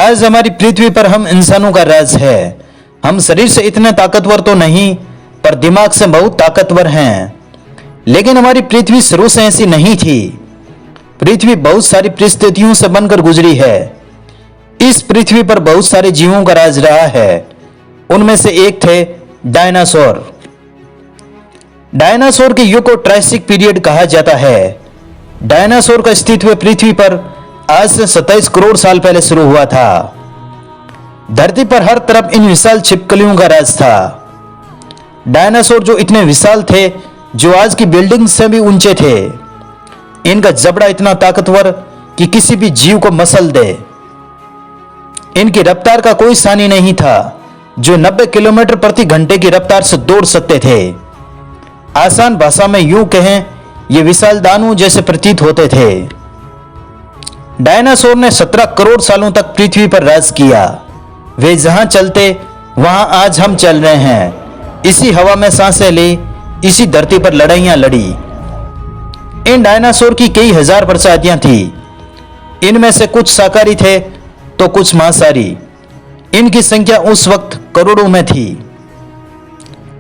आज हमारी पृथ्वी पर हम इंसानों का राज है। हम शरीर से इतने ताकतवर तो नहीं, पर दिमाग से बहुत ताकतवर हैं। लेकिन हमारी पृथ्वी शुरू से ऐसी नहीं थी। पृथ्वी बहुत सारी परिस्थितियों से बनकर गुजरी है। इस पृथ्वी पर बहुत सारे जीवों का राज रहा है। उनमें से एक थे डायनासोर। डायनासोर के युग को ट्रायसिक पीरियड कहा जाता है। डायनासोर का अस्तित्व पृथ्वी पर आज से 27 करोड़ साल पहले शुरू हुआ था। धरती पर हर तरफ इन विशाल छिपकलियों का राज था। डायनासोर जो इतने विशाल थे, जो आज की बिल्डिंग से भी ऊंचे थे। इनका जबड़ा इतना ताकतवर कि किसी भी जीव को मसल दे। इनकी रफ्तार का कोई सानी नहीं था, जो 90 किलोमीटर प्रति घंटे की रफ्तार से दौड़ सकते थे। आसान भाषा में यूं कहें, ये विशाल दानव जैसे प्रतीत होते थे। डायनासोर ने 17 करोड़ सालों तक पृथ्वी पर राज किया। वे जहां चलते वहां आज हम चल रहे हैं। इसी हवा में सांसें ली, इसी धरती पर लड़ाइयां लड़ी। इन डायनासोर की कई हजार प्रजातियां थी। इनमें से कुछ शाकाहारी थे तो कुछ मांसाहारी। इनकी संख्या उस वक्त करोड़ों में थी।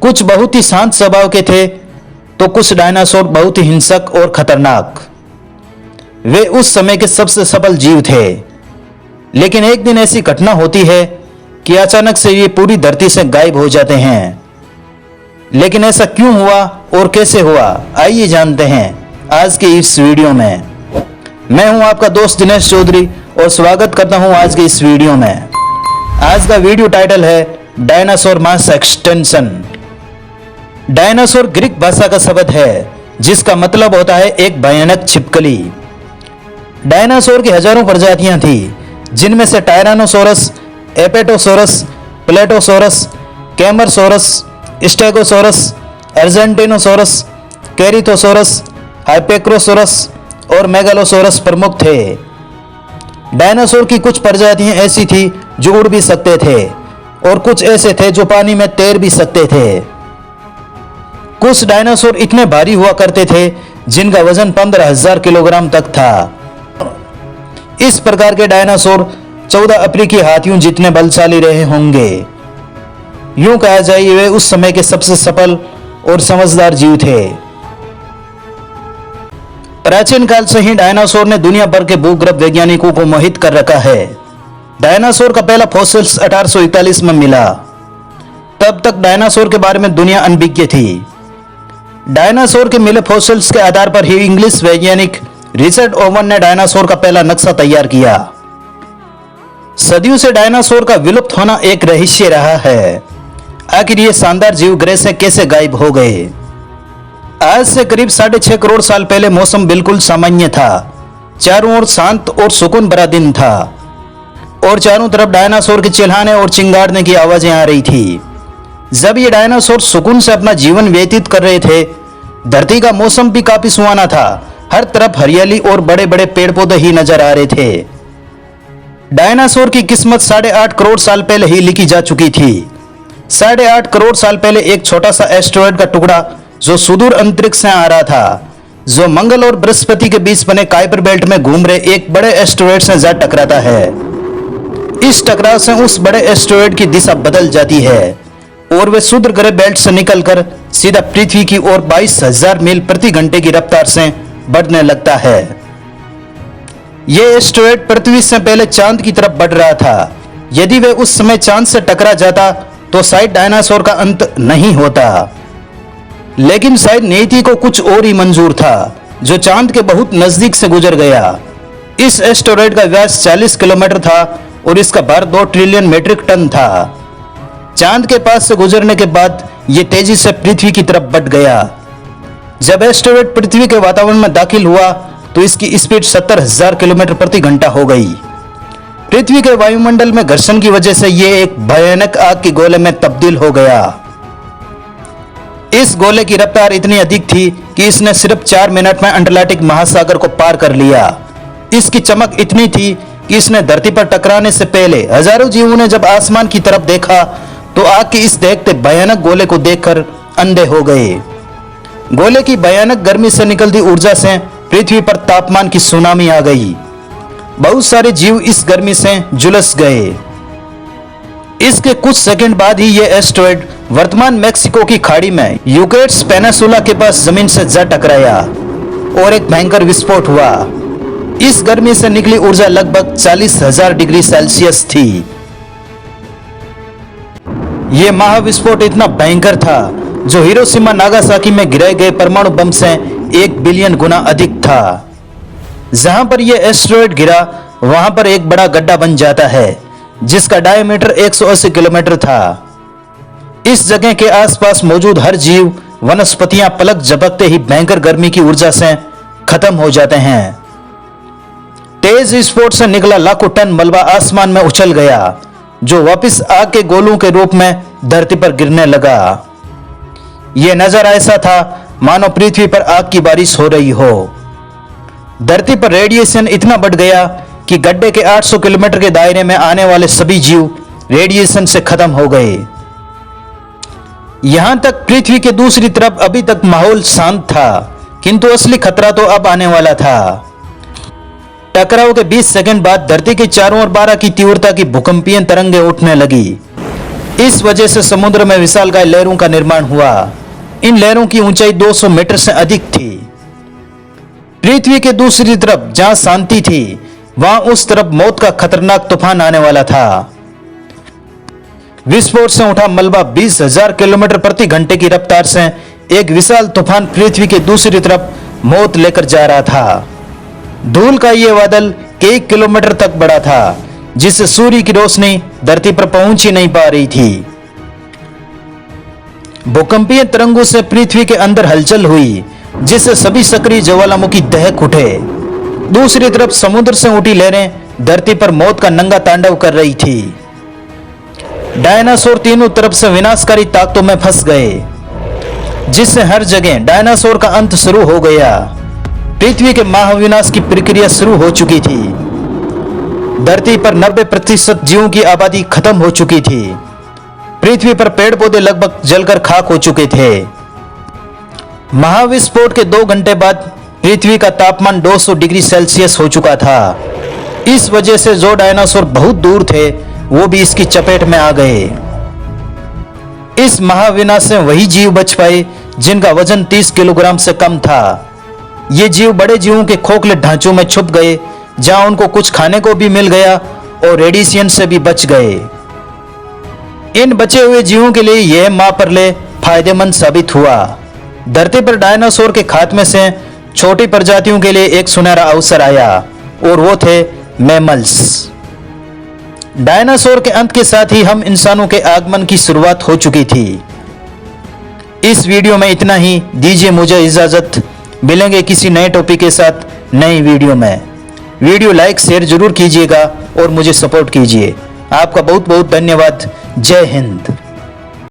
कुछ बहुत ही शांत स्वभाव के थे तो कुछ डायनासोर बहुत ही हिंसक और खतरनाक। वे उस समय के सबसे सफल जीव थे। लेकिन एक दिन ऐसी घटना होती है कि अचानक से ये पूरी धरती से गायब हो जाते हैं। लेकिन ऐसा क्यों हुआ और कैसे हुआ, आइए जानते हैं आज के इस वीडियो में। मैं हूं आपका दोस्त दिनेश चौधरी और स्वागत करता हूं आज के इस वीडियो में। आज का वीडियो टाइटल है डायनासोर मास एक्सटेंशन। डायनासोर ग्रीक भाषा का शब्द है जिसका मतलब होता है एक भयानक छिपकली। डायनासोर की हजारों प्रजातियां थी, जिनमें से टायरानोसोरस, एपेटोसोरस, प्लेटोसोरस, कैमरसोरस, स्टेगोसोरस, अर्जेंटिनोसोरस, कैरिथोसोरस, हाइपेक्रोसोरस और मेगालोसोरस प्रमुख थे। डायनासोर की कुछ प्रजातियां ऐसी थी जो उड़ भी सकते थे और कुछ ऐसे थे जो पानी में तैर भी सकते थे। कुछ डायनासोर इतने भारी हुआ करते थे जिनका वजन 15,000 किलोग्राम तक था। इस प्रकार के डायनासोर 14 अफ्रीकी हाथियों जितने बलशाली रहे होंगे। यूं कहा जाए वे उस समय के सबसे सफल और समझदार जीव थे। प्राचीन काल से ही डायनासोर ने दुनिया भर के भूगर्भ वैज्ञानिकों को मोहित कर रखा है। डायनासोर का पहला फॉसिल्स 1841 में मिला। तब तक डायनासोर के बारे में दुनिया अनभिज्ञ थी। डायनासोर के मिले फॉसिल्स के आधार पर ही इंग्लिश वैज्ञानिक रिचर्ड ओवन ने डायनासोर का पहला नक्शा तैयार किया। सदियों से डायनासोर का विलुप्त होना एक रहस्य रहा है। आखिर ये शानदार जीव ग्रह से कैसे गायब हो गए? आज से करीब 6.5 करोड़ साल पहले मौसम बिल्कुल सामान्य था। चारों ओर शांत और सुकून भरा दिन था और चारों तरफ डायनासोर के चिल्लाने और चिंगाड़ने की आवाजें आ रही थी। जब ये डायनासोर सुकून से अपना जीवन व्यतीत कर रहे थे, धरती का मौसम भी काफी सुहाना था। हर तरफ हरियाली और बड़े बड़े पेड़ पौधे ही नजर आ रहे थे। डायनासोर की किस्मत 8.5 करोड़ साल पहले ही लिखी जा चुकी थी। 8.5 करोड़ साल पहले एक छोटा सा एस्टेरॉयड का टुकड़ा जो सुदूर अंतरिक्ष से आ रहा था, जो मंगल और बृहस्पति के बीच बने काइपर बेल्ट में घूम रहे एक बड़े एस्टेरॉयड से जा टकराता है। इस टकराव से उस बड़े एस्टेरॉयड की दिशा बदल जाती है और वे क्षुद्र ग्रह बेल्ट से निकलकर सीधा पृथ्वी की ओर 22,000 मील प्रति घंटे की रफ्तार से बढ़ने लगता है। यह एस्टेरॉयड पृथ्वी से पहले चांद की तरफ बढ़ रहा था। यदि वे उस समय चांद से टकरा जाता तो शायद डायनासोर का अंत नहीं होता। लेकिन शायद नियति को कुछ और ही मंजूर था, जो चांद के बहुत नजदीक से गुजर गया। इस एस्टेरॉयड का व्यास 40 किलोमीटर था और इसका भार 2 ट्रिलियन मीट्रिक टन था। चांद के पास से गुजरने के बाद यह तेजी से पृथ्वी की तरफ बढ़ गया। जब एस्टेरॉयड पृथ्वी के वातावरण में दाखिल हुआ तो इसकी स्पीड 70,000 किलोमीटर प्रति घंटा हो गई। पृथ्वी के वायुमंडल में घर्षण की वजह से यह एक भयानक आग के गोले में तब्दील हो गया। इस गोले की रफ्तार इतनी अधिक थी कि इसने सिर्फ 4 मिनट में अटलांटिक महासागर को पार कर लिया। इसकी चमक इतनी थी कि इसने धरती पर टकराने से पहले हजारों जीवों ने जब आसमान की तरफ देखा तो आग की इस देखते भयानक गोले को देखकर अंधे हो गए। गोले की भयानक गर्मी से निकलती ऊर्जा से पृथ्वी पर तापमान की सुनामी आ गई। बहुत सारे जीव इस गर्मी से झुलस गए। इसके कुछ सेकंड बाद ही यह एस्टेरॉयड वर्तमान मैक्सिको की खाड़ी में यूक्रेट्स पेनिनसुला के पास जमीन से जा टकराया और एक भयंकर विस्फोट हुआ। इस गर्मी से निकली ऊर्जा लगभग 40,000 डिग्री सेल्सियस थी। यह महाविस्फोट इतना भयंकर था जो हिरोशिमा नागासाकी में गिराए गए परमाणु बम से 1 बिलियन गुना अधिक था। जहां पर यह एस्टेरॉयड गिरा वहां पर एक बड़ा गड्ढा बन जाता है जिसका डायमीटर 180 किलोमीटर था। इस जगह के आसपास मौजूद हर जीव, वनस्पतियां पलक झपकते ही भयंकर गर्मी की ऊर्जा से खत्म हो जाते हैं। तेज विस्फोट से निकला लाखों टन मलबा आसमान में उछल गया जो वापस आग के गोलों के रूप में धरती पर गिरने लगा। यह नजारा ऐसा था मानो पृथ्वी पर आग की बारिश हो रही हो। धरती पर रेडिएशन इतना बढ़ गया कि गड्ढे के 800 किलोमीटर के दायरे में आने वाले सभी जीव रेडिएशन से खत्म हो गए। यहां तक पृथ्वी के दूसरी तरफ अभी तक माहौल शांत था, किंतु असली खतरा तो अब आने वाला था। टकराव के 20 सेकंड बाद धरती के चारों ओर 12 की तीव्रता की भूकंपीय तरंगें उठने लगी। इस वजह से समुद्र में विशालकाय लहरों का निर्माण हुआ। इन लहरों की ऊंचाई 200 मीटर से अधिक थी। पृथ्वी के दूसरी तरफ जहां शांति थी वहां उस तरफ मौत का खतरनाक तूफान आने वाला था। विस्फोट से उठा मलबा 20,000 किलोमीटर प्रति घंटे की रफ्तार से एक विशाल तूफान पृथ्वी के दूसरी तरफ मौत लेकर जा रहा था। धूल का यह बादल कई किलोमीटर तक बढ़ा था जिससे सूर्य की रोशनी धरती पर पहुंच ही नहीं पा रही थी। भूकंपीय तरंगों से पृथ्वी के अंदर हलचल हुई जिससे सभी सक्रिय ज्वालामुखी दहक उठे। दूसरी तरफ समुद्र से उठी लहरें धरती पर मौत का नंगा तांडव कर रही थी। डायनासोर तीनों तरफ से विनाशकारी ताकतों में फंस गए जिससे हर जगह डायनासोर का अंत शुरू हो गया। पृथ्वी के महाविनाश की प्रक्रिया शुरू हो चुकी थी। धरती पर 90% जीवों की आबादी खत्म हो चुकी थी। पृथ्वी पर पेड़ पौधे लगभग जलकर खाक हो चुके थे। महाविस्फोट के 2 घंटे बाद पृथ्वी का तापमान 200 डिग्री सेल्सियस हो चुका था। इस वजह से जो डायनासोर बहुत दूर थे वो भी इसकी चपेट में आ गए। इस महाविनाश से वही जीव बच पाए जिनका वजन 30 किलोग्राम से कम था। ये जीव बड़े जीवों के खोखले ढांचों में छुप गए जहां उनको कुछ खाने को भी मिल गया और रेडिएशन से भी बच गए। इन बचे हुए जीवों के लिए यह महाप्रलय फायदेमंद साबित हुआ। धरती पर डायनासोर के खात्मे से छोटी प्रजातियों के लिए एक सुनहरा अवसर आया और वो थे मैमल्स। डायनासोर के अंत के साथ ही हम इंसानों के आगमन की शुरुआत हो चुकी थी। इस वीडियो में इतना ही। दीजिए मुझे इजाजत। मिलेंगे किसी नए टॉपिक के साथ नई वीडियो में। वीडियो लाइक शेयर जरूर कीजिएगा और मुझे सपोर्ट कीजिए। आपका बहुत बहुत धन्यवाद। जय हिंद।